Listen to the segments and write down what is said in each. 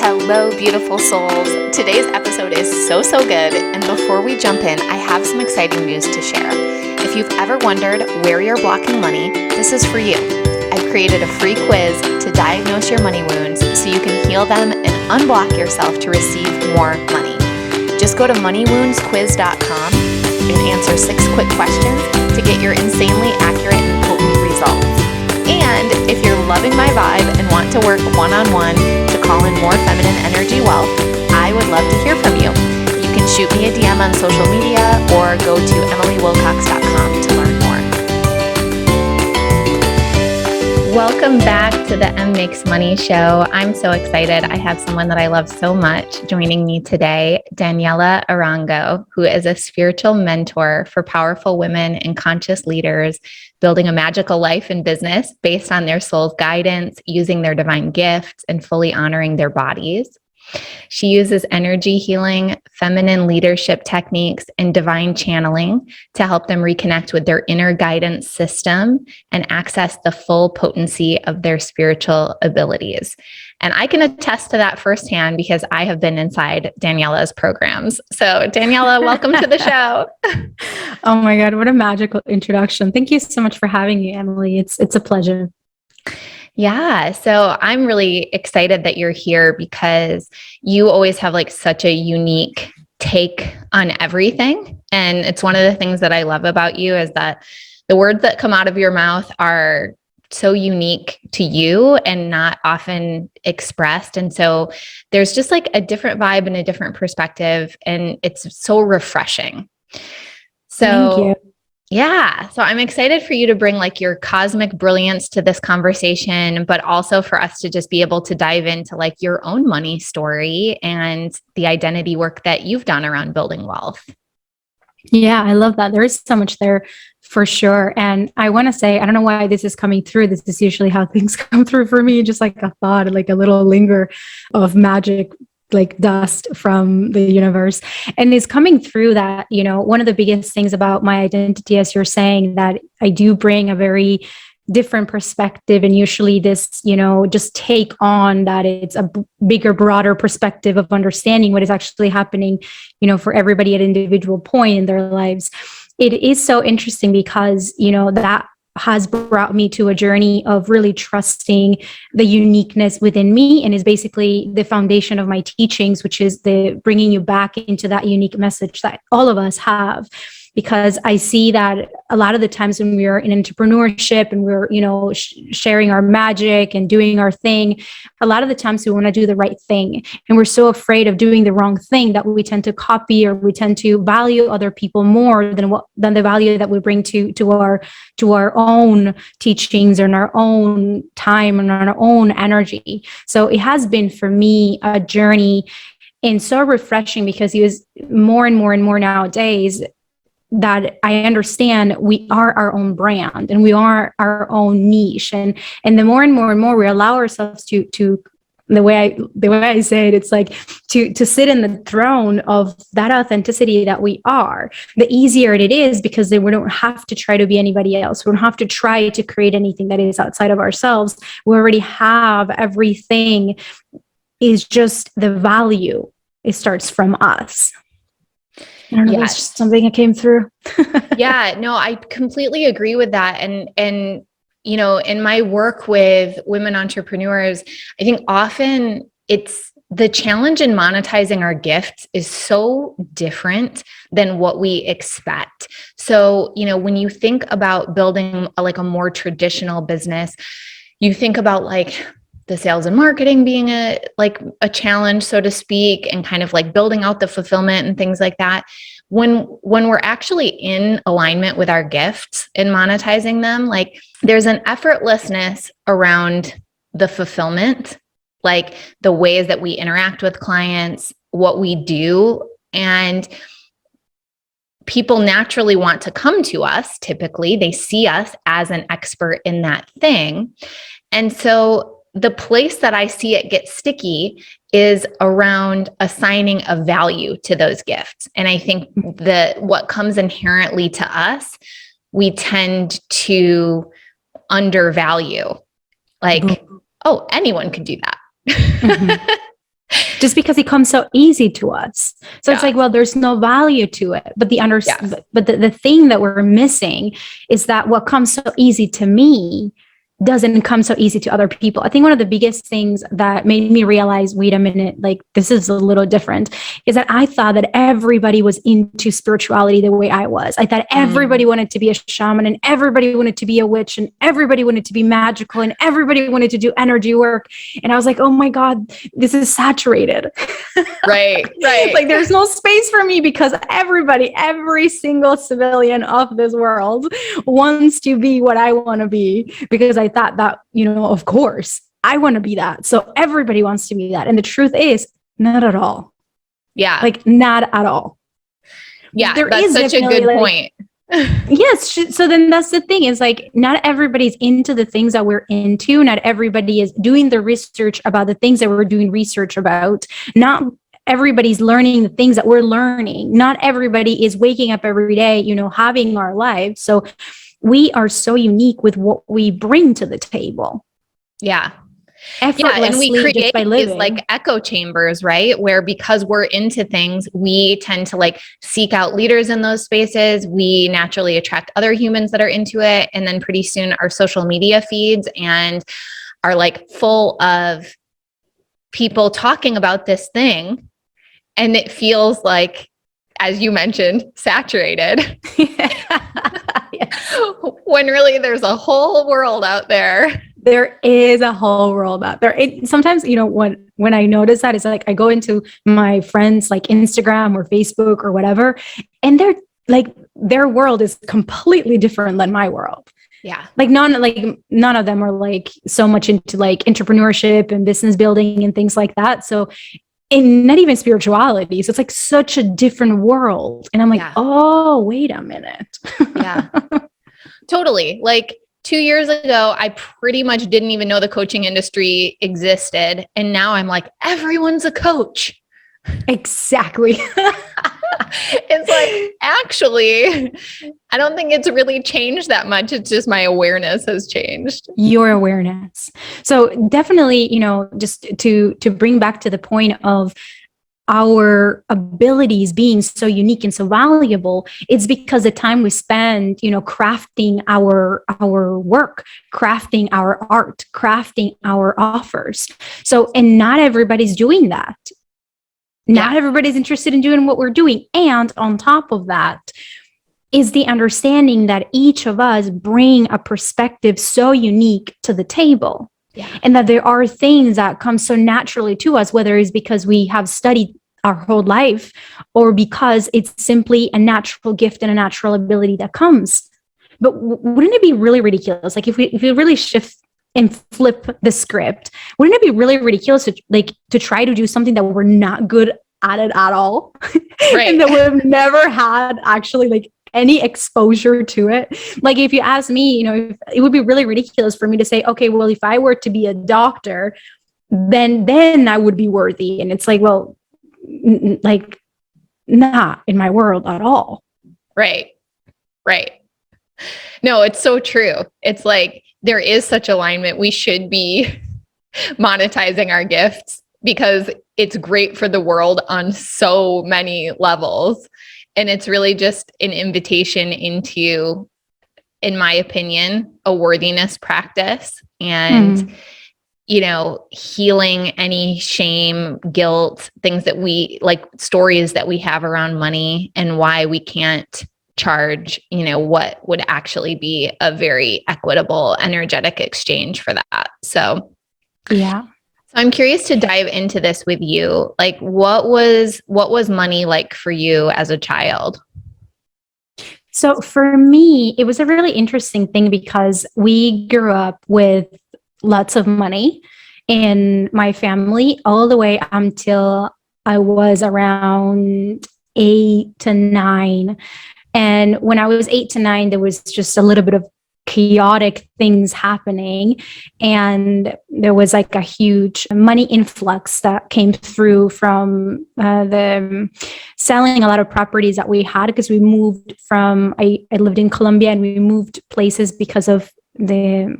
Hello, beautiful souls. Today's episode is so good. And before we jump in, I have some exciting news to share. If you've ever wondered where you're blocking money, this is for you. I've created a free quiz to diagnose your money wounds so you can heal them and unblock yourself to receive more money. Just go to moneywoundsquiz.com and answer 6 quick questions to get your insanely accurate and potent results. And if you're loving my vibe and want to work one-on-one to call in more feminine energy wealth, I would love to hear from you. You can shoot me a DM on social media or go to emilywilcox.com to learn more. Welcome back to the M Makes Money show. I'm so excited. I have someone that I love so much joining me today, Daniela Arango, who is a spiritual mentor for powerful women and conscious leaders building a magical life and business based on their soul's guidance, using their divine gifts, and fully honoring their bodies. She uses energy healing, feminine leadership techniques, and divine channeling to help them reconnect with their inner guidance system and access the full potency of their spiritual abilities. And I can attest to that firsthand because I have been inside Daniela's programs. So Daniela, welcome to the show. Oh my God, what a magical introduction. Thank you so much for having me, Emily. It's a pleasure. Yeah. So I'm really excited that you're here because you always have like such a unique take on everything. And it's one of the things that I love about you is that the words that come out of your mouth are so unique to you and not often expressed. And so there's just like a different vibe and a different perspective, and it's so refreshing. So thank you. Yeah. So I'm excited for you to bring like your cosmic brilliance to this conversation, but also for us to just be able to dive into like your own money story and the identity work that you've done around building wealth. Yeah, I love that. There is so much there for sure. And I want to say, I don't know why this is coming through. This is usually how things come through for me, just like a thought, like a little linger of magic, like dust from the universe. And it's coming through that, one of the biggest things about my identity, as you're saying, that I do bring a very different perspective, and usually this, just take on that it's a bigger, broader perspective of understanding what is actually happening, for everybody at an individual point in their lives. It is so interesting because, that has brought me to a journey of really trusting the uniqueness within me, and is basically the foundation of my teachings, which is the bringing you back into that unique message that all of us have. Because I see that a lot of the times when we're in entrepreneurship and we're, sharing our magic and doing our thing, a lot of the times we want to do the right thing. And we're so afraid of doing the wrong thing that we tend to copy, or we tend to value other people more than the value that we bring to our own teachings and our own time and our own energy. So it has been for me a journey, and so refreshing, because it was more and more and more nowadays that I understand we are our own brand and we are our own niche. And the more and more and more we allow ourselves to the way I say it, it's like to sit in the throne of that authenticity that we are, the easier it is, because then we don't have to try to be anybody else. We don't have to try to create anything that is outside of ourselves. We already have everything. Is just the value. It starts from us. I don't know. That's just something that came through. Yeah, no, I completely agree with that. And, in my work with women entrepreneurs, I think often it's the challenge in monetizing our gifts is so different than what we expect. So, when you think about building a more traditional business, you think about like the sales and marketing being a challenge, so to speak, and kind of like building out the fulfillment and things like that. When we're actually in alignment with our gifts and monetizing them, like there's an effortlessness around the fulfillment, like the ways that we interact with clients, what we do, and people naturally want to come to us. Typically, they see us as an expert in that thing. And so the place that I see it get sticky is around assigning a value to those gifts. And I think that what comes inherently to us, we tend to undervalue. Like, oh, anyone could do that. just because it comes so easy to us. So it's like, well, there's no value to it. But the thing that we're missing is that what comes so easy to me doesn't come so easy to other people. I think one of the biggest things that made me realize, wait a minute, like this is a little different, is that I thought that everybody was into spirituality the way I was. I thought everybody wanted to be a shaman, and everybody wanted to be a witch, and everybody wanted to be magical, and everybody wanted to do energy work. And I was like, oh my God, this is saturated. Right. Like there's no space for me, because every single civilian of this world wants to be what I want to be, because I thought that, of course, I want to be that. So everybody wants to be that. And the truth is, not at all. Yeah. Like, not at all. Yeah. That's such a good point. Yes. So then that's the thing, is like, not everybody's into the things that we're into. Not everybody is doing the research about the things that we're doing research about. Not everybody's learning the things that we're learning. Not everybody is waking up every day, having our lives. So we are so unique with what we bring to the table. Yeah. And we create these like echo chambers, right? Where because we're into things, we tend to like seek out leaders in those spaces. We naturally attract other humans that are into it. And then pretty soon our social media feeds and are like full of people talking about this thing. And it feels like, as you mentioned, saturated. When really there's a whole world out there. There is a whole world out there. Sometimes, when I notice that, it's like I go into my friends' like Instagram or Facebook or whatever, and their world is completely different than my world. Yeah. None of them are like so much into like entrepreneurship and business building and things like that. So, and not even spirituality. So it's like such a different world. And I'm like, oh, wait a minute. Yeah, totally. Like 2 years ago, I pretty much didn't even know the coaching industry existed. And now I'm like, everyone's a coach. Exactly. It's like, actually, I don't think it's really changed that much. It's just my awareness has changed. Your awareness. So definitely, just to bring back to the point of our abilities being so unique and so valuable, it's because the time we spend, crafting our work, crafting our art, crafting our offers. So, and not everybody's doing that. Not everybody's interested in doing what we're doing. And on top of that is the understanding that each of us bring a perspective so unique to the table. Yeah. And that there are things that come so naturally to us, whether it's because we have studied our whole life or because it's simply a natural gift and a natural ability that comes. But wouldn't it be really ridiculous? Like if we really shift and flip the script, wouldn't it be really ridiculous to try to do something that we're not good at it at all? Right. And that we've never had actually like any exposure to it. Like if you ask me, it would be really ridiculous for me to say, okay, well, if I were to be a doctor, then I would be worthy. And it's like, well, like not in my world at all. Right. No, it's so true. It's like, there is such alignment. We should be monetizing our gifts because it's great for the world on so many levels. And it's really just an invitation into, in my opinion, a worthiness practice and, healing any shame, guilt, things that we like, stories that we have around money and why we can't charge, what would actually be a very equitable, energetic exchange for that. So, yeah. So I'm curious to dive into this with you. Like, what was money like for you as a child? So for me, it was a really interesting thing because we grew up with lots of money in my family all the way until I was around 8 to 9. And when I was 8 to 9, there was just a little bit of chaotic things happening. And there was like a huge money influx that came through from the selling a lot of properties that we had because we moved from, I lived in Colombia and we moved places because of the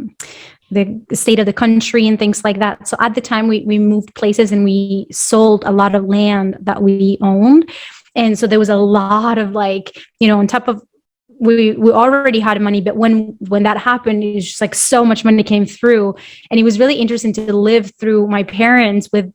the state of the country and things like that. So at the time we moved places and we sold a lot of land that we owned. And so there was a lot of like, on top of, we already had money, but when that happened, it was just like so much money came through. And it was really interesting to live through my parents with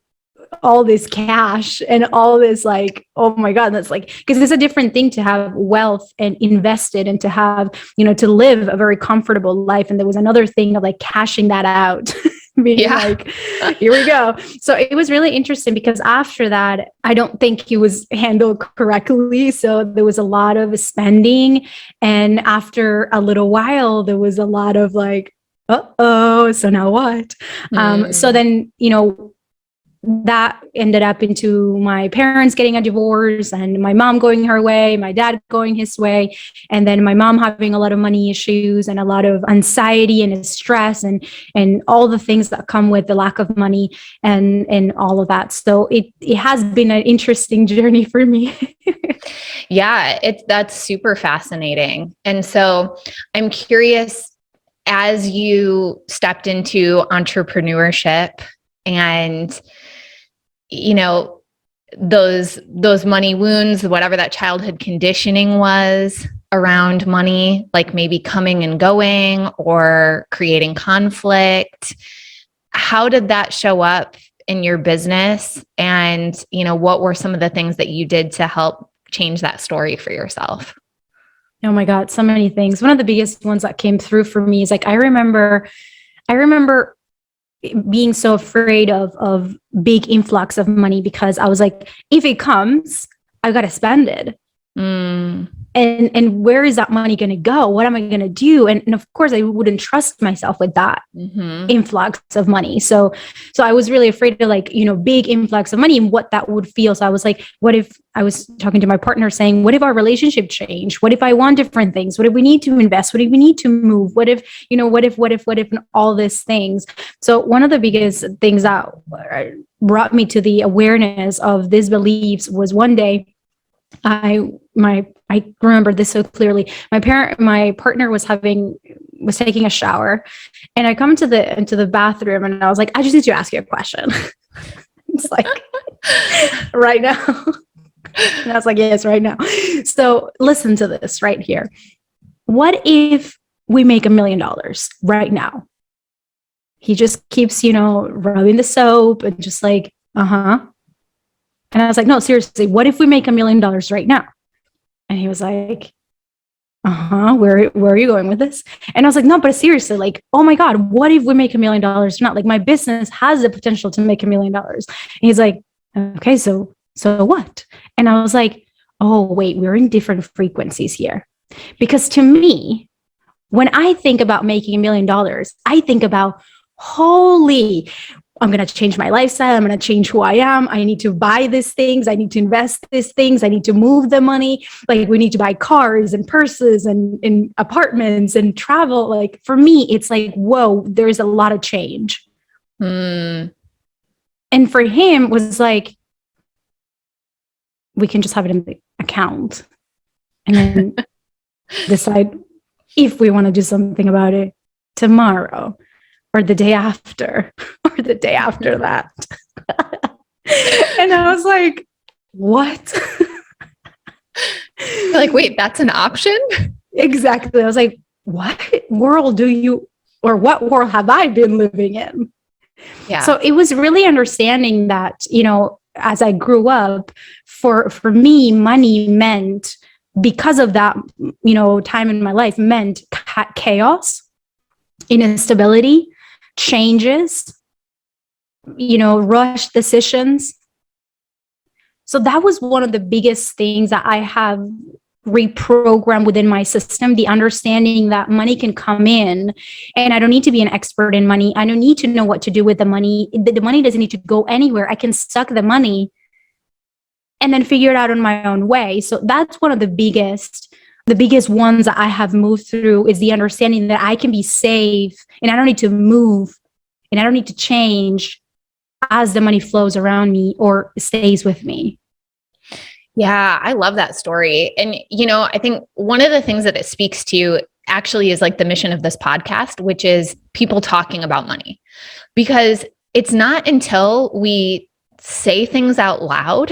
all this cash and all this, like, oh my God, that's like, because it's a different thing to have wealth and invested and to have, to live a very comfortable life. And there was another thing of like cashing that out. Being like, here we go. So it was really interesting because after that, I don't think it was handled correctly. So there was a lot of spending. And after a little while, there was a lot of like, so now what? So then, that ended up into my parents getting a divorce and my mom going her way, my dad going his way, and then my mom having a lot of money issues and a lot of anxiety and stress and all the things that come with the lack of money and all of that. So it has been an interesting journey for me. Yeah, that's super fascinating. And so I'm curious, as you stepped into entrepreneurship and those money wounds, whatever that childhood conditioning was around money, like maybe coming and going or creating conflict, how did that show up in your business? And, what were some of the things that you did to help change that story for yourself? Oh my God, so many things. One of the biggest ones that came through for me is like, I remember being so afraid of big influx of money because I was like, if it comes, I've got to spend it. And where is that money going to go? What am I going to do? And of course, I wouldn't trust myself with that influx of money. So I was really afraid of like, big influx of money and what that would feel. So I was like, what if I was talking to my partner saying, what if our relationship changed? What if I want different things? What if we need to invest? What if we need to move? What if, and all these things. So one of the biggest things that brought me to the awareness of these beliefs was one day, I remember this so clearly. My partner was taking a shower, and I come into the bathroom, and I was like, I just need to ask you a question. It's like, right now. And I was like, yes, right now. So listen to this right here. What if we make $1 million right now? He just keeps, rubbing the soap and just like, And I was like, no, seriously, what if we make $1 million right now? And he was like, where are you going with this? And I was like, no, but seriously, like, oh my God, what if we make $1 million or not? Like my business has the potential to make $1 million. And he's like, okay, so what? And I was like, oh, wait, we're in different frequencies here. Because to me, when I think about making $1 million, I think about, holy, I'm going to change my lifestyle. I'm going to change who I am. I need to buy these things. I need to invest these things. I need to move the money. Like we need to buy cars and purses and apartments and travel. Like for me, it's like, whoa, there's a lot of change. And for him was like, we can just have it in the account and then decide if we want to do something about it tomorrow or the day after or the day after that. And I was like, what? Like, wait, that's an option? Exactly. I was like, what world what world have I been living in? Yeah. So it was really understanding that, as I grew up, for me, money meant, because of that, time in my life meant chaos, instability, changes, rush decisions. So that was one of the biggest things that I have reprogrammed within my system, the understanding that money can come in and I don't need to be an expert in money. I don't need to know what to do with the money. The money doesn't need to go anywhere. I can suck the money and then figure it out on my own way. So that's one of the biggest ones that I have moved through, is the understanding that I can be safe and I don't need to move and I don't need to change as the money flows around me or stays with me. Yeah, I love that story. And, I think one of the things that it speaks to actually is like the mission of this podcast, which is people talking about money. Because it's not until we say things out loud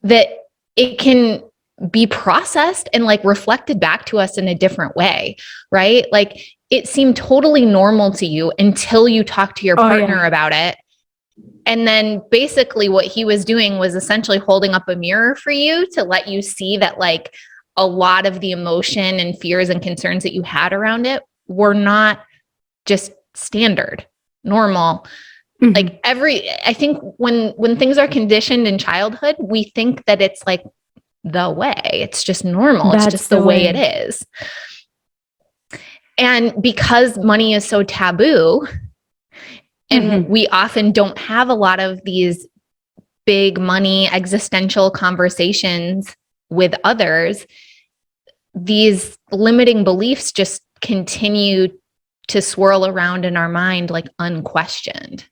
that it can be processed and like reflected back to us in a different way, right? Like it seemed totally normal to you until you talked to your partner about it. And then basically what he was doing was essentially holding up a mirror for you to let you see that like a lot of the emotion and fears and concerns that you had around it were not just standard, normal. Like I think when things are conditioned in childhood, we think that it's like the way, it's just normal. It's just the way it is. And because money is so taboo, and we often don't have a lot of these big money existential conversations with others, these limiting beliefs just continue to swirl around in our mind like unquestioned.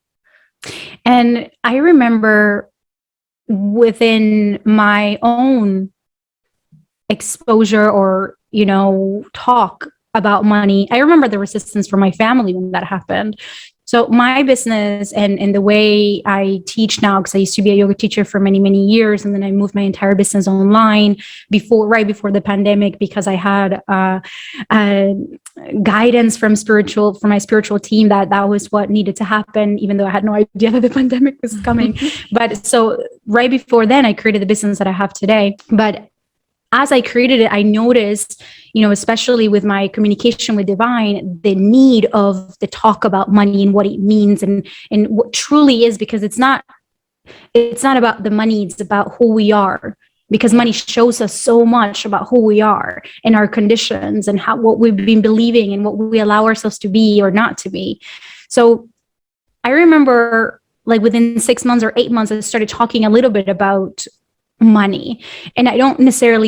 And I remember within my own exposure or, talk about money, I remember the resistance from my family when that happened. So my business and the way I teach now, because I used to be a yoga teacher for many, many years, and then I moved my entire business online right before the pandemic, because I had guidance from my spiritual team that was what needed to happen, even though I had no idea that the pandemic was coming. But so right before then, I created the business that I have today. But as I created it, I noticed, especially with my communication with divine, the need of the talk about money and what it means and what truly is, because it's not about the money, it's about who we are. Because money shows us so much about who we are and our conditions and what we've been believing and what we allow ourselves to be or not to be. So I remember like within 6 months or 8 months, I started talking a little bit about money. And I don't consider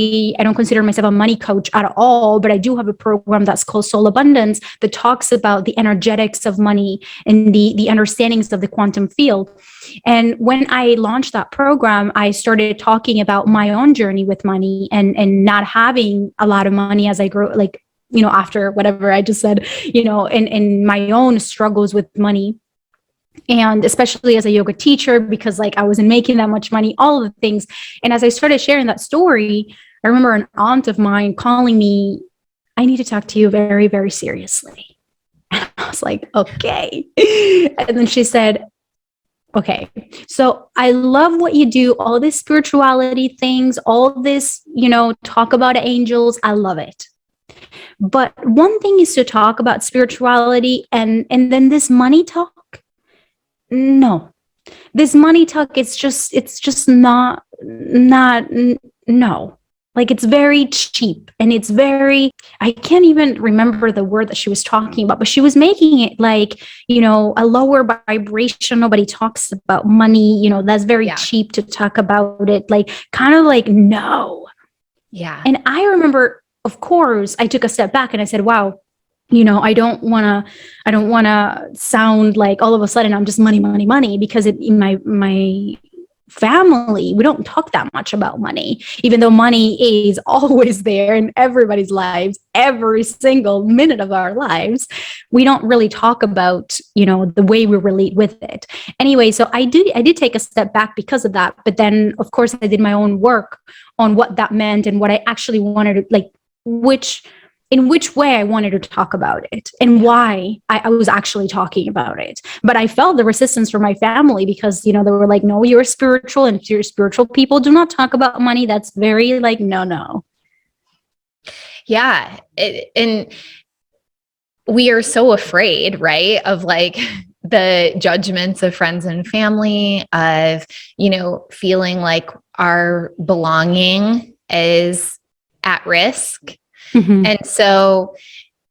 myself a money coach at all, but I do have a program that's called Soul Abundance that talks about the energetics of money and the understandings of the quantum field. And when I launched that program, I started talking about my own journey with money and not having a lot of money as I grew, like, after whatever I just said, and my own struggles with money. And especially as a yoga teacher, because like I wasn't making that much money, all of the things. And as I started sharing that story, I remember an aunt of mine calling me, I need to talk to you very, very seriously. And I was like, okay. And then she said, okay, so I love what you do, all this spirituality things, all this, talk about angels. I love it. But one thing is to talk about spirituality and then this money talk. No, this money talk, it's just not, no, like it's very cheap and it's very, I can't even remember the word that she was talking about, but she was making it like, a lower vibration. Nobody talks about money, that's very cheap to talk about it. Like kind of like, no. Yeah. And I remember, of course, I took a step back and I said, wow, I don't want to sound like all of a sudden I'm just money, money, money, because in my family, we don't talk that much about money, even though money is always there in everybody's lives, every single minute of our lives. We don't really talk about, the way we relate with it. Anyway, so I did take a step back because of that. But then, of course, I did my own work on what that meant and what I actually wanted to, like, in which way I wanted to talk about it and why I was actually talking about it. But I felt the resistance from my family because, they were like, no, you're spiritual and you're spiritual people do not talk about money. That's very like, no. Yeah. And we are so afraid, right, of like the judgments of friends and family, of, feeling like our belonging is at risk. And so,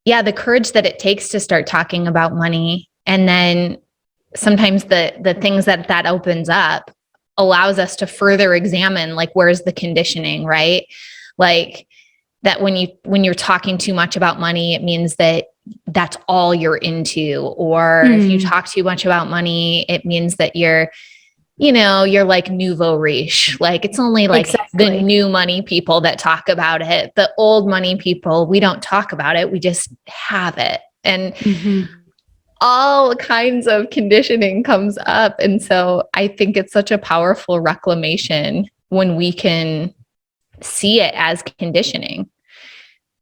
the courage that it takes to start talking about money, and then sometimes the things that opens up allows us to further examine, like, where's the conditioning, right? Like that when you're talking too much about money, it means that that's all you're into. Or if you talk too much about money, it means that you're you're like nouveau riche. Like it's only like the new money people that talk about it. The old money people, we don't talk about it. We just have it. And all kinds of conditioning comes up. And so I think it's such a powerful reclamation when we can see it as conditioning.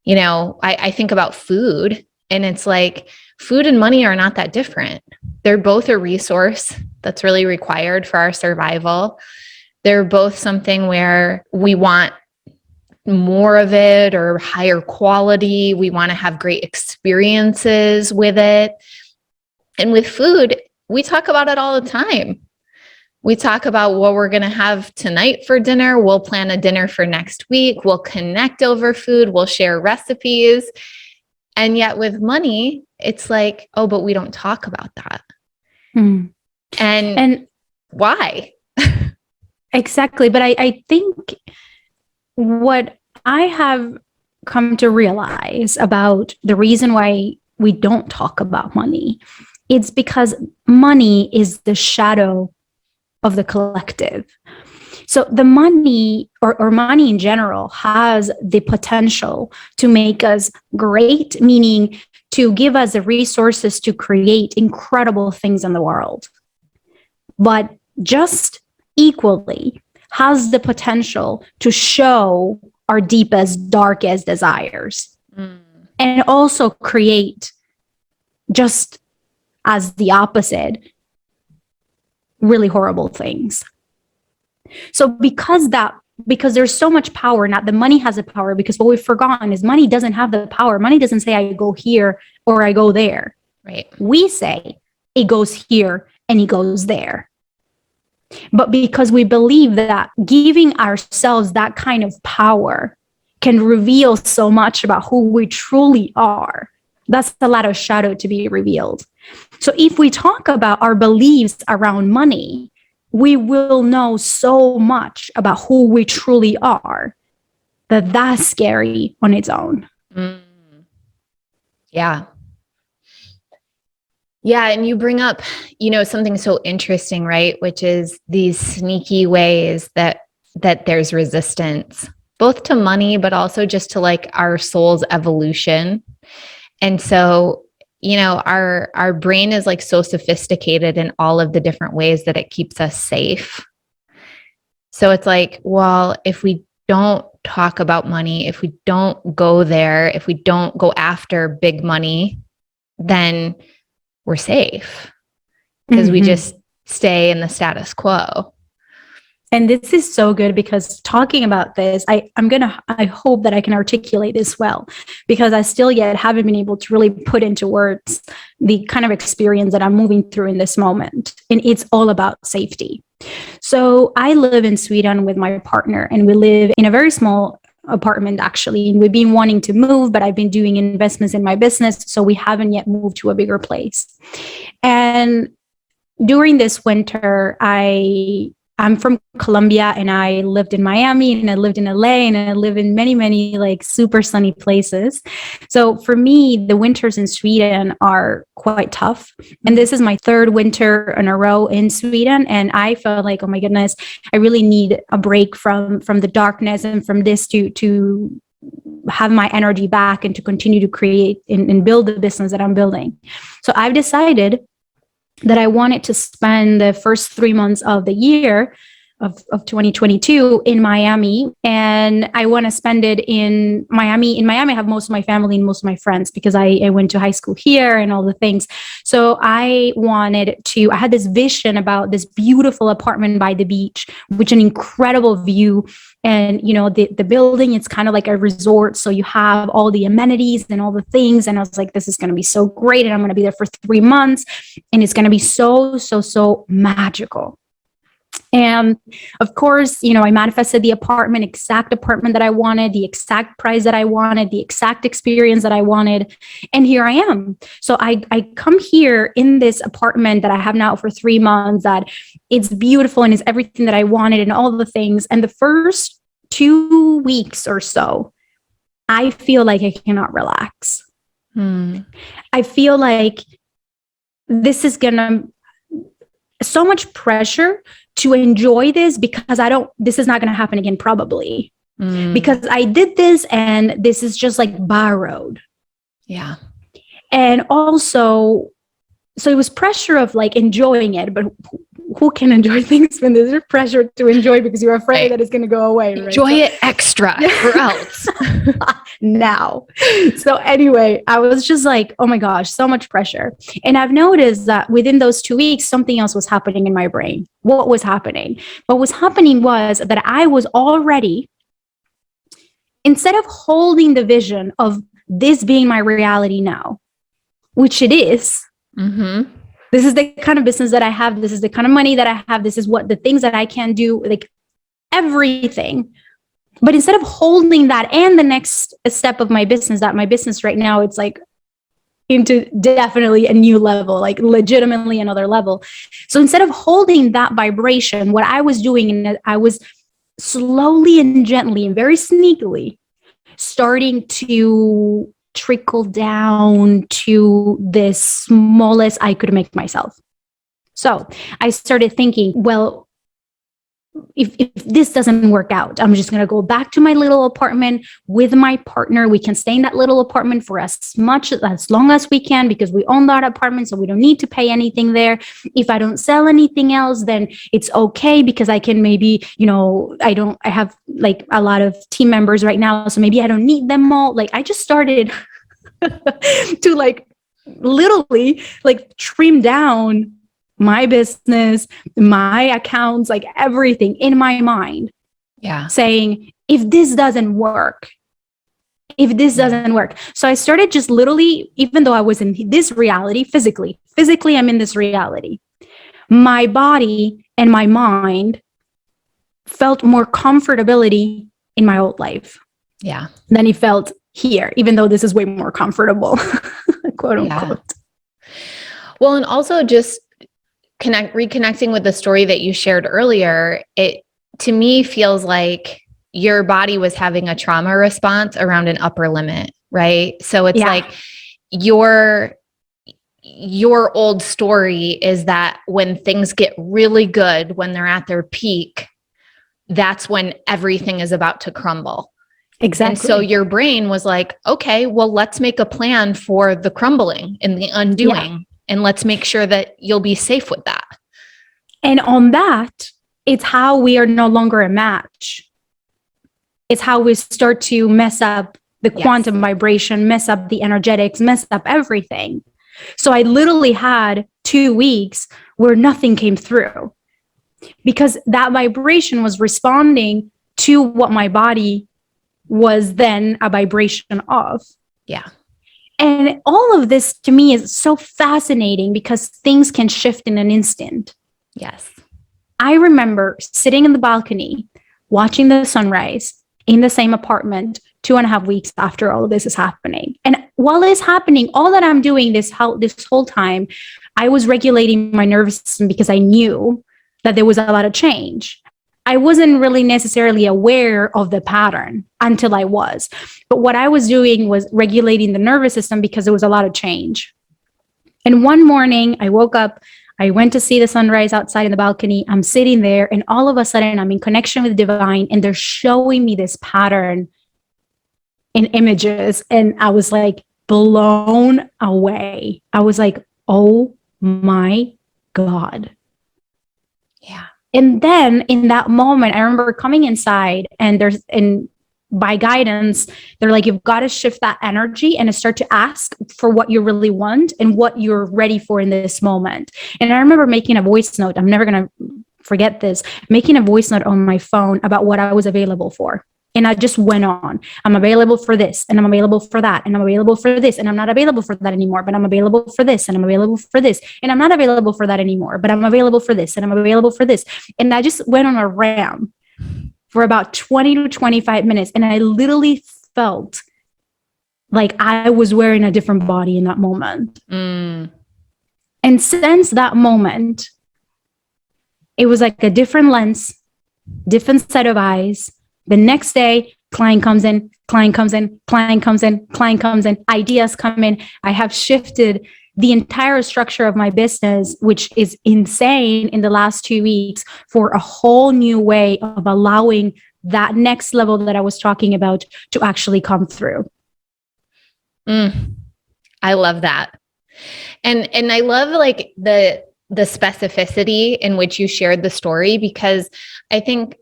I think about food, and it's like food and money are not that different. They're both a resource that's really required for our survival. They're both something where we want more of it or higher quality. We want to have great experiences with it. And with food, we talk about it all the time. We talk about what we're going to have tonight for dinner. We'll plan a dinner for next week. We'll connect over food. We'll share recipes. And yet with money, it's like, oh, but we don't talk about that. And why? Exactly. But I think what I have come to realize about the reason why we don't talk about money, it's because money is the shadow of the collective. So the money or money in general has the potential to make us great, meaning to give us the resources to create incredible things in the world. But just equally has the potential to show our deepest, darkest desires and also create, just as the opposite, really horrible things. So because there's so much power, not the money has the power, because what we've forgotten is money doesn't have the power. Money doesn't say I go here or I go there. Right. We say it goes here and it goes there. But because we believe that giving ourselves that kind of power can reveal so much about who we truly are, that's a lot of shadow to be revealed. So if we talk about our beliefs around money, we will know so much about who we truly are that's scary on its own. Yeah. Yeah. And you bring up, something so interesting, right? Which is these sneaky ways that there's resistance, both to money, but also just to like our soul's evolution. And so, our brain is like so sophisticated in all of the different ways that it keeps us safe. So it's like, well, if we don't talk about money, if we don't go there, if we don't go after big money, then we're safe because we just stay in the status quo. And this is so good because talking about this, I hope that I can articulate this well, because I still yet haven't been able to really put into words the kind of experience that I'm moving through in this moment. And it's all about safety. So I live in Sweden with my partner, and we live in a very small apartment, actually. And we've been wanting to move, but I've been doing investments in my business. So we haven't yet moved to a bigger place. And during this winter, I'm from Colombia, and I lived in Miami, and I lived in LA, and I live in many, many like super sunny places. So for me, the winters in Sweden are quite tough. And this is my third winter in a row in Sweden. And I felt like, oh my goodness, I really need a break from the darkness and from this to have my energy back and to continue to create and build the business that I'm building. So I've decided that I wanted to spend the first 3 months of the year of 2022 in Miami. And I want to spend it in Miami. In Miami, I have most of my family and most of my friends because I went to high school here and all the things. So I had this vision about this beautiful apartment by the beach, which an incredible view. And, the building, it's kind of like a resort. So you have all the amenities and all the things. And I was like, this is going to be so great. And I'm going to be there for 3 months. And it's going to be so, so, so magical. And of course, I manifested the exact apartment that I wanted, the exact price that I wanted, the exact experience that I wanted. And here I am. So I come here in this apartment that I have now for 3 months, that it's beautiful and it's everything that I wanted and all the things. And the first 2 weeks or so, I feel like I cannot relax. I feel like this is going to so much pressure to enjoy this because this is not going to happen again, probably. Because I did this and this is just like borrowed. Yeah. And also, so it was pressure of like enjoying it, but who can enjoy things when there's pressure to enjoy because you're afraid that it's going to go away? Right? Enjoy it extra or else. Now. So anyway, I was just like, oh my gosh, so much pressure. And I've noticed that within those 2 weeks, something else was happening in my brain. What was happening? What was happening was that I was already, instead of holding the vision of this being my reality now, which it is, this is the kind of business that I have. This is the kind of money that I have. This is what the things that I can do, like everything. But instead of holding that and the next step of my business, that my business right now, it's like into definitely a new level, like legitimately another level. So instead of holding that vibration, what I was doing, I was slowly and gently and very sneakily starting to trickle down to the smallest I could make myself. So I started thinking, well, if this doesn't work out, I'm just going to go back to my little apartment with my partner. We can stay in that little apartment for as long as we can because we own that apartment, so we don't need to pay anything there. If I don't sell anything else, then it's okay because I can maybe, I have like a lot of team members right now, so maybe I don't need them all. Like I just started to like literally like trim down my business, my accounts, like everything in my mind. Yeah. Saying, if this doesn't work. So I started just literally, even though I was in this reality, physically, I'm in this reality. My body and my mind felt more comfortability in my old life. Yeah. Than it felt here, even though this is way more comfortable, quote unquote. Yeah. Well, and also just reconnecting with the story that you shared earlier, it to me feels like your body was having a trauma response around an upper limit, right? So it's like your old story is that when things get really good, when they're at their peak, that's when everything is about to crumble. Exactly. And so your brain was like, okay, well, let's make a plan for the crumbling and the undoing. Yeah. And let's make sure that you'll be safe with that. And on that, it's how we are no longer a match. It's how we start to mess up the quantum vibration, mess up the energetics, mess up everything. So I literally had 2 weeks where nothing came through because that vibration was responding to what my body was then a vibration of. Yeah. And all of this to me is so fascinating because things can shift in an instant. Yes. I remember sitting in the balcony, watching the sunrise in the same apartment 2.5 weeks after all of this is happening. And while it's happening, all that I'm doing this whole time, I was regulating my nervous system because I knew that there was a lot of change. I wasn't really necessarily aware of the pattern until I was. But what I was doing was regulating the nervous system because there was a lot of change. And one morning I woke up, I went to see the sunrise outside in the balcony. I'm sitting there and all of a sudden I'm in connection with the divine and they're showing me this pattern in images. And I was like blown away. I was like, oh my God. Yeah. And then in that moment, I remember coming inside and by guidance, they're like, you've got to shift that energy and start to ask for what you really want and what you're ready for in this moment. And I remember making a voice note. I'm never going to forget this, making a voice note on my phone about what I was available for. And I just went on. I'm available for this, and I'm available for that, and I'm available for this, and I'm not available for that anymore, but I'm available for this, and I'm available for this, and I'm not available for that anymore, but I'm available for this, and I'm available for this. And I just went on a rant for about 20 to 25 minutes. And I literally felt like I was wearing a different body in that moment. And since that moment, it was like a different lens, different set of eyes. The next day, client comes in, ideas come in. I have shifted the entire structure of my business, which is insane in the last 2 weeks, for a whole new way of allowing that next level that I was talking about to actually come through. I love that. And I love like the specificity in which you shared the story, because I think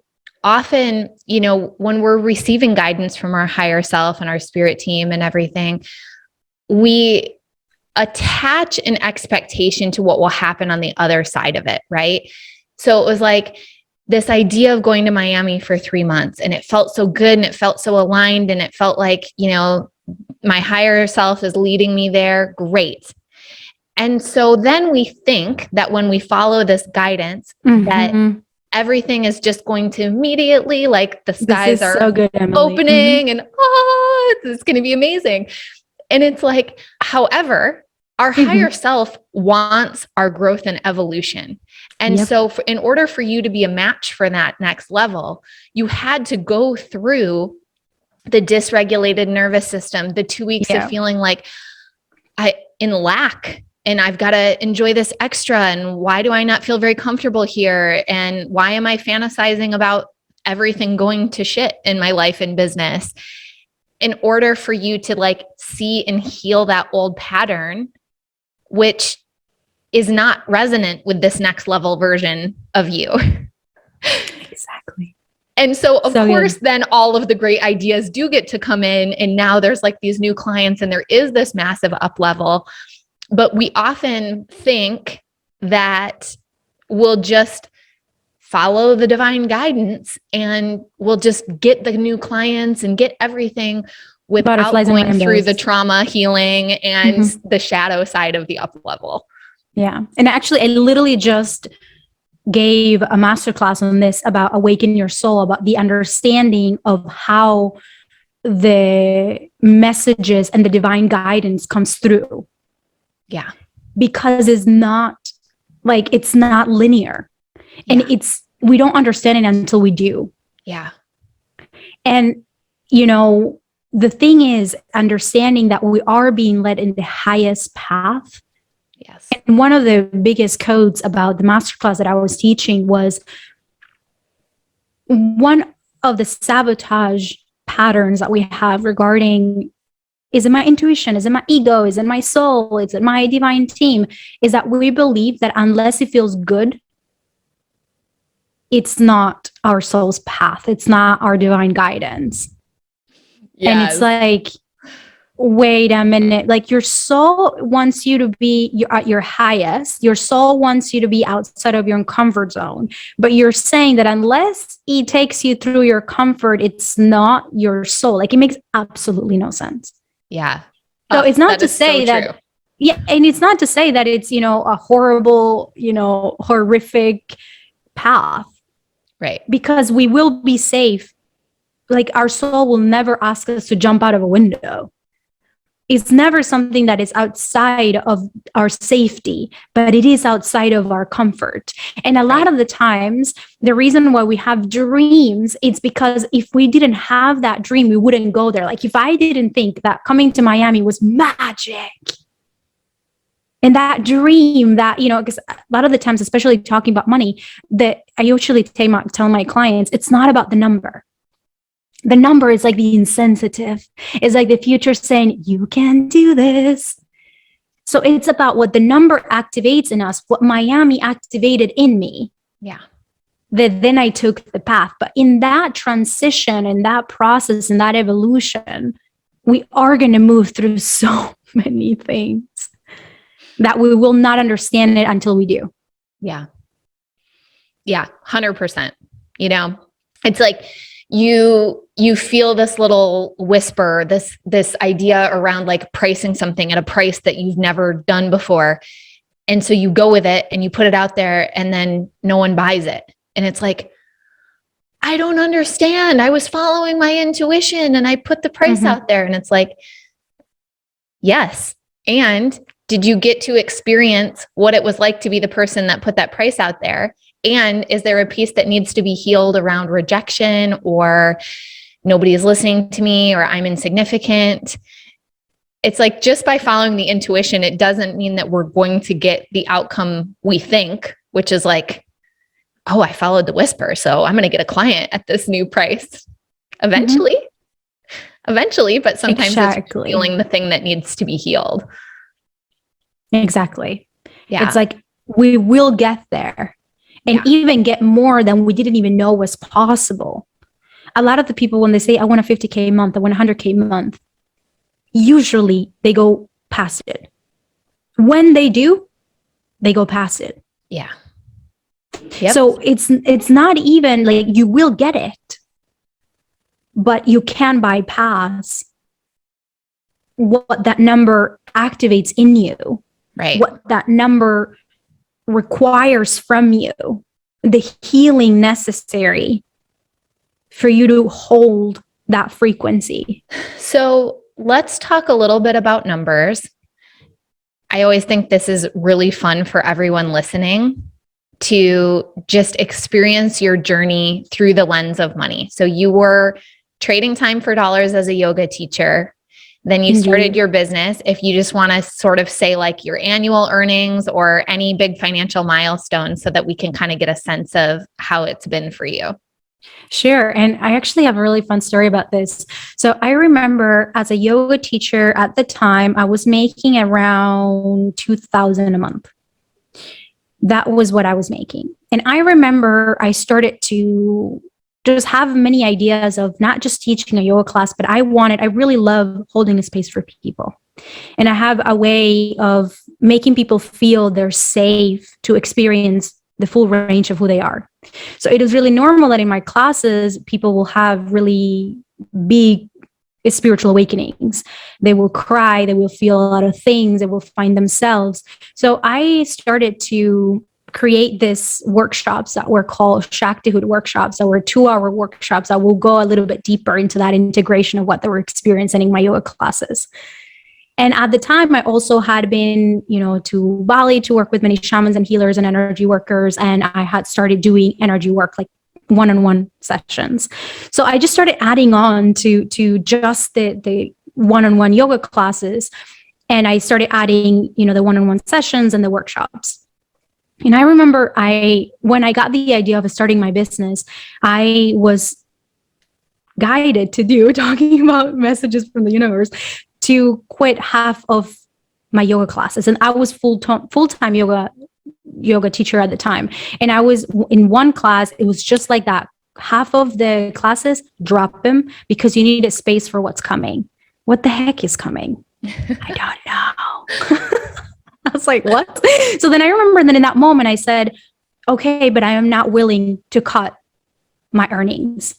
often, you know, when we're receiving guidance from our higher self and our spirit team and everything, we attach an expectation to what will happen on the other side of it, right? So it was like this idea of going to Miami for 3 months, and it felt so good and it felt so aligned, and it felt like, you know, my higher self is leading me there. Great. And so then we think that when we follow this guidance, that everything is just going to immediately, like the skies are so good, opening and it's going to be amazing. And it's like, however, our higher self wants our growth and evolution. And so in order for you to be a match for that next level, you had to go through the dysregulated nervous system, the 2 weeks of feeling like in lack, and I've got to enjoy this extra. And why do I not feel very comfortable here? And why am I fantasizing about everything going to shit in my life and business? In order for you to like see and heal that old pattern, which is not resonant with this next level version of you. Exactly. And so of course, then all of the great ideas do get to come in, and now there's like these new clients and there is this massive up level. But we often think that we'll just follow the divine guidance and we'll just get the new clients and get everything without going through the trauma healing and the shadow side of the up level. Yeah. And actually, I literally just gave a masterclass on this about awaken your soul, about the understanding of how the messages and the divine guidance comes through. Yeah. Because it's not linear. And we don't understand it until we do. Yeah. And, you know, the thing is understanding that we are being led in the highest path. Yes. And one of the biggest codes about the masterclass that I was teaching was one of the sabotage patterns that we have regarding, is it my intuition? Is it my ego? Is it my soul? Is it my divine team? Is that we believe that unless it feels good, it's not our soul's path. It's not our divine guidance. Yes. And it's like, wait a minute, like your soul wants you to be at your highest. Your soul wants you to be outside of your comfort zone. But you're saying that unless it takes you through your comfort, it's not your soul. Like it makes absolutely no sense. Yeah. So it's not to say that, and it's not to say that it's, you know, a horrible, you know, horrific path. Right. Because we will be safe. Like our soul will never ask us to jump out of a window. It's never something that is outside of our safety, but it is outside of our comfort. And a lot of the times, the reason why we have dreams, it's because if we didn't have that dream, we wouldn't go there. Like if I didn't think that coming to Miami was magic, and that dream that, you know, because a lot of the times, especially talking about money, that I usually tell my clients, it's not about the number. The number is like the insensitive. It's like the future saying, you can do this. So it's about what the number activates in us, what Miami activated in me. Yeah. That then I took the path. But in that transition, in that process, in that evolution, we are going to move through so many things that we will not understand it until we do. Yeah. Yeah. 100%. You know, it's like, you feel this little whisper, this idea around like pricing something at a price that you've never done before. And so you go with it and you put it out there and then no one buys it. And it's like, I don't understand. I was following my intuition and I put the price out there. And it's like, yes. And did you get to experience what it was like to be the person that put that price out there? And is there a piece that needs to be healed around rejection, or nobody is listening to me, or I'm insignificant? it's like just by following the intuition, it doesn't mean that we're going to get the outcome we think, which is like, oh, I followed the whisper, so I'm going to get a client at this new price eventually. Eventually, but sometimes it's healing the thing that needs to be healed. Exactly. Yeah. It's like, we will get there and even get more than we didn't even know was possible. A lot of the people, when they say, I want a 50K a month, I want a 100K a month, usually they go past it. When they do, they go past it. Yeah. Yep. So it's not even like you will get it, but you can bypass what that number activates in you, right? What that number requires from you, the healing necessary for you to hold that frequency. So let's talk a little bit about numbers. I always think this is really fun for everyone listening to just experience your journey through the lens of money. So you were trading time for dollars as a yoga teacher. Then you started your business. If you just want to sort of say like your annual earnings or any big financial milestone so that we can kind of get a sense of how it's been for you. Sure. And I actually have a really fun story about this. So I remember as a yoga teacher at the time, I was making around $2,000 a month. That was what I was making. And I remember I started to just have many ideas of not just teaching a yoga class, but I really love holding a space for people. And I have a way of making people feel they're safe to experience the full range of who they are. So it is really normal that in my classes, people will have really big spiritual awakenings. They will cry, they will feel a lot of things, they will find themselves. So I started to create this workshops that were called Shacklehood Workshops. So were 2-hour workshops that will go a little bit deeper into that integration of what they were experiencing in my yoga classes. And at the time, I also had been, to Bali to work with many shamans and healers and energy workers. And I had started doing energy work, like one-on-one sessions. So I just started adding on to just the one-on-one yoga classes. And I started adding, the one-on-one sessions and the workshops. And I remember when I got the idea of starting my business, I was guided to talking about messages from the universe, to quit half of my yoga classes. And I was full-time yoga teacher at the time. And I was in one class, it was just like that. Half of the classes, drop them because you need a space for what's coming. What the heck is coming? I don't know. I was like, what? So then I remember that in that moment I said, okay, but I am not willing to cut my earnings.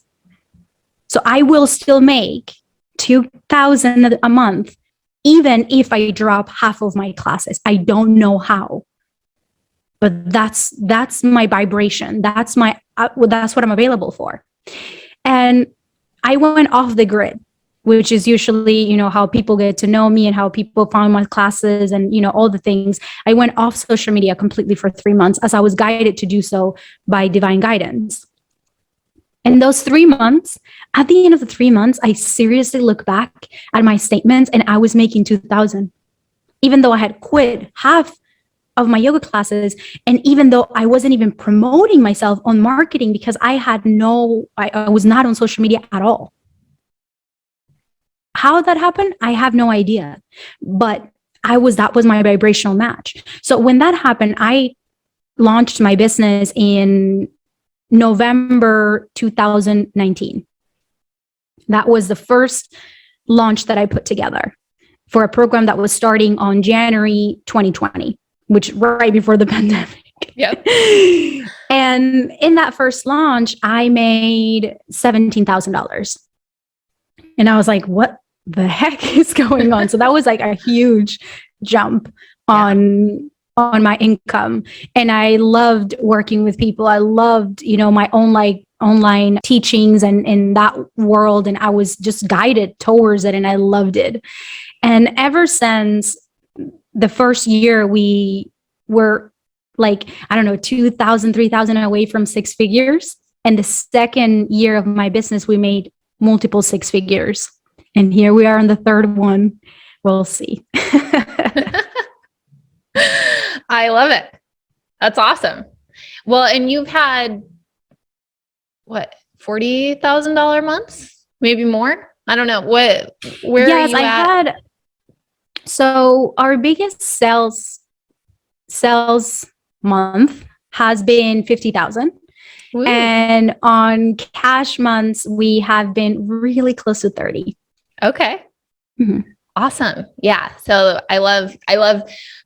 So I will still make $2,000 a month, even if I drop half of my classes. I don't know how, but that's my vibration. That's what I'm available for. And I went off the grid, which is usually, how people get to know me and how people find my classes and, all the things. I went off social media completely for 3 months as I was guided to do so by divine guidance. And those 3 months, at the end of the 3 months, I seriously look back at my statements and I was making $2,000, even though I had quit half of my yoga classes. And even though I wasn't even promoting myself on marketing because I was not on social media at all. How that happened, I have no idea, but that was my vibrational match. So when that happened, I launched my business in November 2019. That was the first launch that I put together for a program that was starting on January 2020, which right before the pandemic. Yep. And in that first launch, I made $17,000. And I was like, what the heck is going on? So that was like a huge jump on my income. And I loved working with people. I loved, my own online teachings and in that world. And I was just guided towards it and I loved it. And ever since the first year, we were like, I don't know, 2,000, 3,000 away from 6 figures. And the second year of my business, we made multiple 6 figures. And here we are in the third one we'll see. I love it. That's awesome. Well, and you've had what, $40,000 months, maybe more? I don't know. Where are you at? So our biggest sales month has been 50,000. Woo. And on cash months, we have been really close to 30. Okay. Mm-hmm. Awesome. Yeah. So I love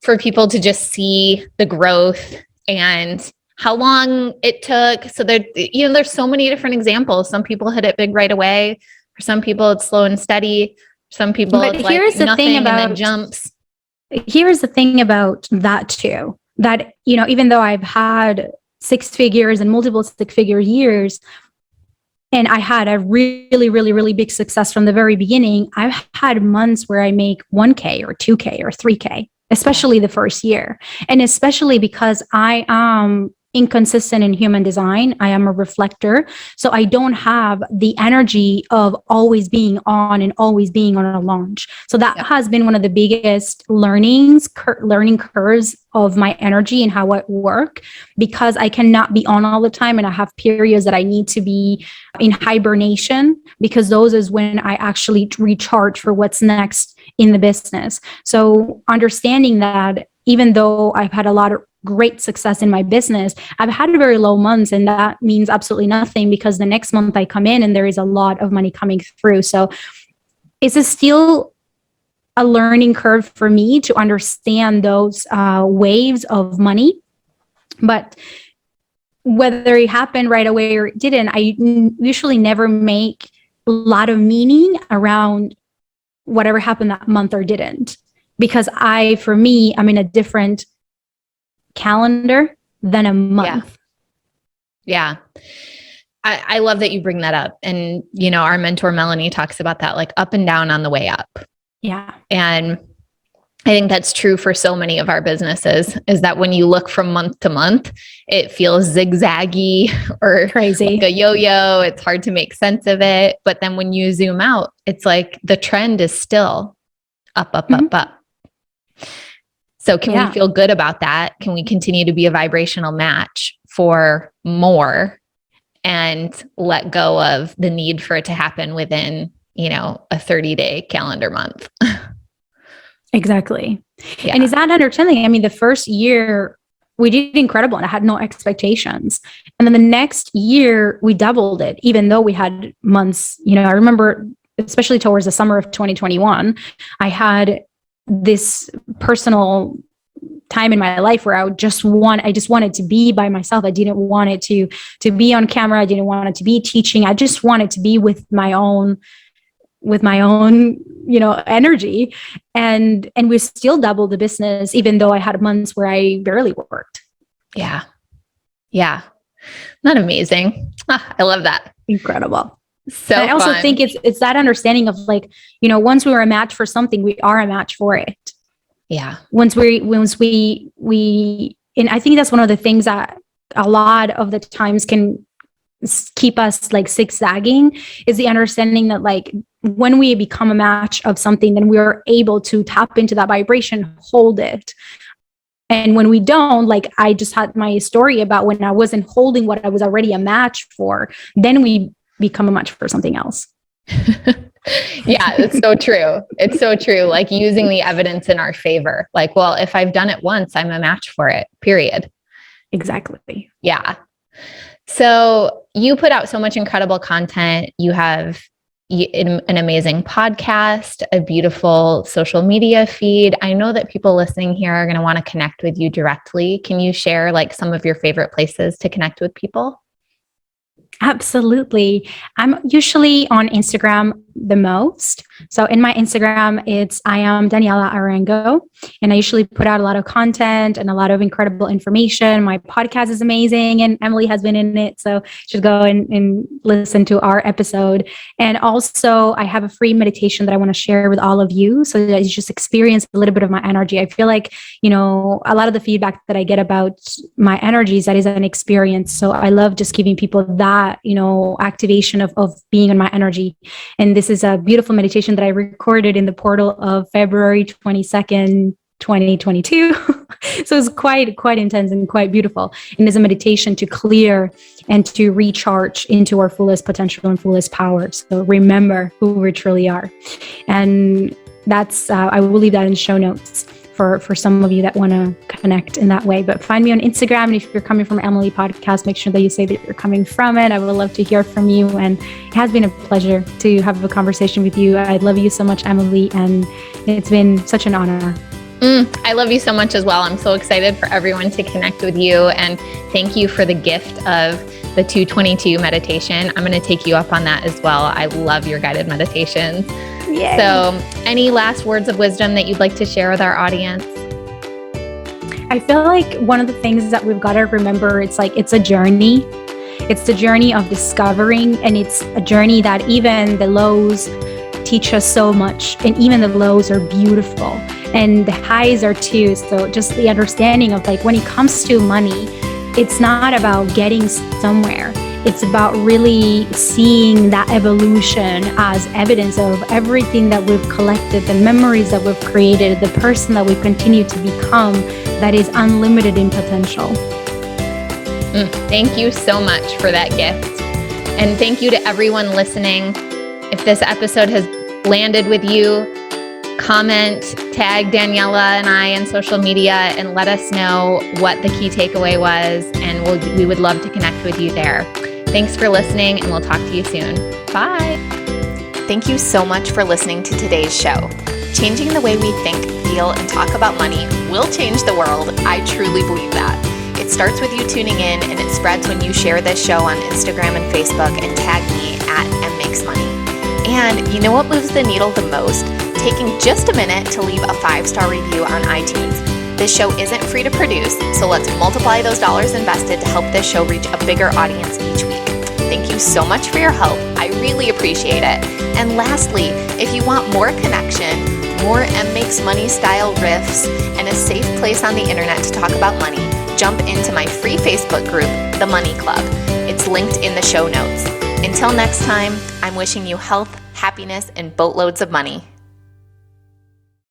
for people to just see the growth and how long it took. So there's so many different examples. Some people hit it big right away. For some people, it's slow and steady. Some people, it's like nothing and then jumps. Here's the thing about that too, that, even though I've had 6 figures and multiple 6-figure years, and I had a really, really, really big success from the very beginning, I've had months where I make 1K or 2K or 3K, especially the first year. And especially because I am inconsistent in human design. I am a reflector. So I don't have the energy of always being on and always being on a launch. So that has been one of the biggest learning curves of my energy and how I work, because I cannot be on all the time. And I have periods that I need to be in hibernation, because those is when I actually recharge for what's next in the business. So understanding that, even though I've had a lot of great success in my business, I've had very low months, and that means absolutely nothing, because the next month I come in and there is a lot of money coming through. So it's still a learning curve for me to understand those waves of money. But whether it happened right away or it didn't, I usually never make a lot of meaning around whatever happened that month or didn't, because for me, I'm in a different calendar than a month. Yeah. I love that you bring that up. And, our mentor, Melanie, talks about that, like up and down on the way up. Yeah. And I think that's true for so many of our businesses, is that when you look from month to month, it feels zigzaggy or crazy, like a yo-yo. It's hard to make sense of it. But then when you zoom out, it's like the trend is still up, up, up, up. So can we feel good about that? Can we continue to be a vibrational match for more and let go of the need for it to happen within, a 30-day calendar month? Exactly. Yeah. And is that understanding? I mean, the first year we did incredible and I had no expectations. And then the next year we doubled it, even though we had months, I remember, especially towards the summer of 2021, I had this personal time in my life where I just wanted to be by myself. I didn't want it to be on camera. I didn't want it to be teaching. I just wanted to be with my own, energy. And we still doubled the business, even though I had months where I barely worked. Yeah. Yeah. Not amazing. I love that. Incredible. So I also think it's that understanding of once we were a match for something, we are a match for it. Yeah. Once we, and I think that's one of the things that a lot of the times can keep us zigzagging, is the understanding that when we become a match of something, then we are able to tap into that vibration, hold it. And when we don't, I just had my story about when I wasn't holding what I was already a match for, then we become a match for something else. Yeah, it's so true. It's so true. Like using the evidence in our favor. Well, if I've done it once, I'm a match for it, period. Exactly. Yeah. So you put out so much incredible content. You have an amazing podcast, a beautiful social media feed. I know that people listening here are going to want to connect with you directly. Can you share some of your favorite places to connect with people? Absolutely. I'm usually on Instagram the most. So in my Instagram, I am Daniela Arango, and I usually put out a lot of content and a lot of incredible information. My podcast is amazing, and Emily has been in it. So you should go and listen to our episode. And also I have a free meditation that I want to share with all of you, so that you just experience a little bit of my energy. I feel like, a lot of the feedback that I get about my energies, that is an experience. So I love just giving people that that, activation of being in my energy. And this is a beautiful meditation that I recorded in the portal of February 22nd, 2022. So it's quite intense and quite beautiful. And it's a meditation to clear and to recharge into our fullest potential and fullest power. So remember who we truly are. And that's, I will leave that in the show notes for some of you that want to connect in that way. But find me on Instagram. And if you're coming from Emily Podcast, make sure that you say that you're coming from it. I would love to hear from you. And it has been a pleasure to have a conversation with you. I love you so much, Emily. And it's been such an honor. I love you so much as well. I'm so excited for everyone to connect with you. And thank you for the gift of the 222 meditation. I'm going to take you up on that as well. I love your guided meditations. Yay. So any last words of wisdom that you'd like to share with our audience? I feel like one of the things that we've got to remember, it's a journey. It's the journey of discovering, and it's a journey that even the lows teach us so much, and even the lows are beautiful, and the highs are too. So just the understanding of when it comes to money, it's not about getting somewhere. It's about really seeing that evolution as evidence of everything that we've collected, the memories that we've created, the person that we continue to become, that is unlimited in potential. Thank you so much for that gift. And thank you to everyone listening. If this episode has landed with you, comment, tag Daniela and I in social media, and let us know what the key takeaway was. And we would love to connect with you there. Thanks for listening, and we'll talk to you soon. Bye. Thank you so much for listening to today's show. Changing the way we think, feel, and talk about money will change the world. I truly believe that. It starts with you tuning in, and it spreads when you share this show on Instagram and Facebook and tag me at mmakesmoney. And you know what moves the needle the most? Taking just a minute to leave a 5-star review on iTunes. This show isn't free to produce, so let's multiply those dollars invested to help this show reach a bigger audience each week. Thank you so much for your help. I really appreciate it. And lastly, if you want more connection, more M Makes Money style riffs, and a safe place on the internet to talk about money, jump into my free Facebook group, The Money Club. It's linked in the show notes. Until next time, I'm wishing you health, happiness, and boatloads of money.